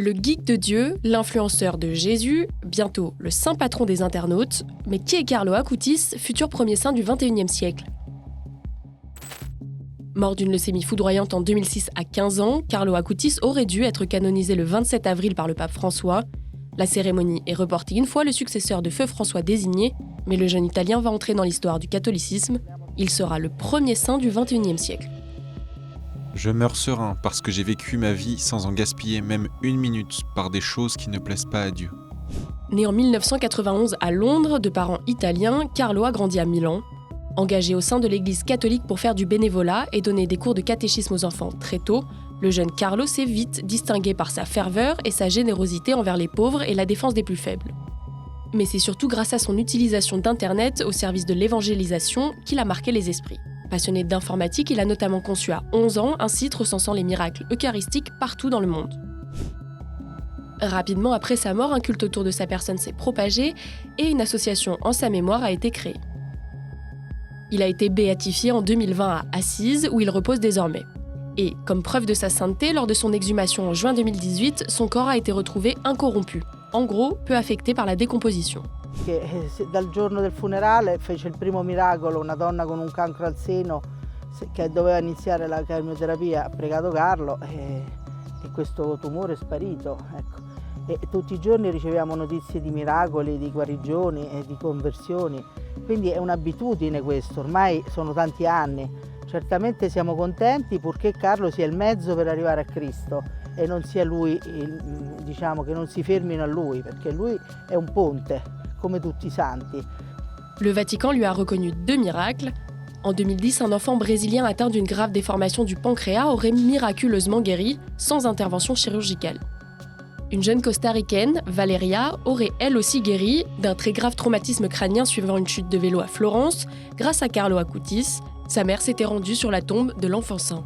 Le geek de Dieu, l'influenceur de Jésus, bientôt le saint patron des internautes. Mais qui est Carlo Acutis, futur premier saint du XXIe siècle ? Mort d'une leucémie foudroyante en 2006 à 15 ans, Carlo Acutis aurait dû être canonisé le 27 avril par le pape François. La cérémonie est reportée une fois le successeur de feu François désigné, mais le jeune Italien va entrer dans l'histoire du catholicisme. Il sera le premier saint du XXIe siècle. Je meurs serein parce que j'ai vécu ma vie sans en gaspiller même une minute par des choses qui ne plaisent pas à Dieu. Né en 1991 à Londres, de parents italiens, Carlo a grandi à Milan. Engagé au sein de l'Église catholique pour faire du bénévolat et donner des cours de catéchisme aux enfants très tôt, le jeune Carlo s'est vite distingué par sa ferveur et sa générosité envers les pauvres et la défense des plus faibles. Mais c'est surtout grâce à son utilisation d'Internet au service de l'évangélisation qu'il a marqué les esprits. Passionné d'informatique, il a notamment conçu à 11 ans un site recensant les miracles eucharistiques partout dans le monde. Rapidement après sa mort, un culte autour de sa personne s'est propagé et une association en sa mémoire a été créée. Il a été béatifié en 2020 à Assise, où il repose désormais. Et, comme preuve de sa sainteté, lors de son exhumation en juin 2018, son corps a été retrouvé incorrompu, en gros, peu affecté par la décomposition. Dal giorno del funerale fece il primo miracolo, una donna con un cancro al seno che doveva iniziare la chemioterapia, ha pregato Carlo e questo tumore è sparito. Ecco. E tutti i giorni riceviamo notizie di miracoli, di guarigioni e di conversioni, quindi è un'abitudine questo, ormai sono tanti anni. Certamente siamo contenti purché Carlo sia il mezzo per arrivare a Cristo e non sia lui, diciamo che non si fermino a lui, perché lui è un ponte, come tutti i santi. Le Vatican lui a reconnu 2 miracles. En 2010, un enfant brésilien atteint d'une grave déformation du pancréas aurait miraculeusement guéri, sans intervention chirurgicale. Une jeune costaricaine, Valeria, aurait elle aussi guéri d'un très grave traumatisme crânien suivant une chute de vélo à Florence, grâce à Carlo Acutis. Sa mère s'était rendue sur la tombe de l'enfant saint.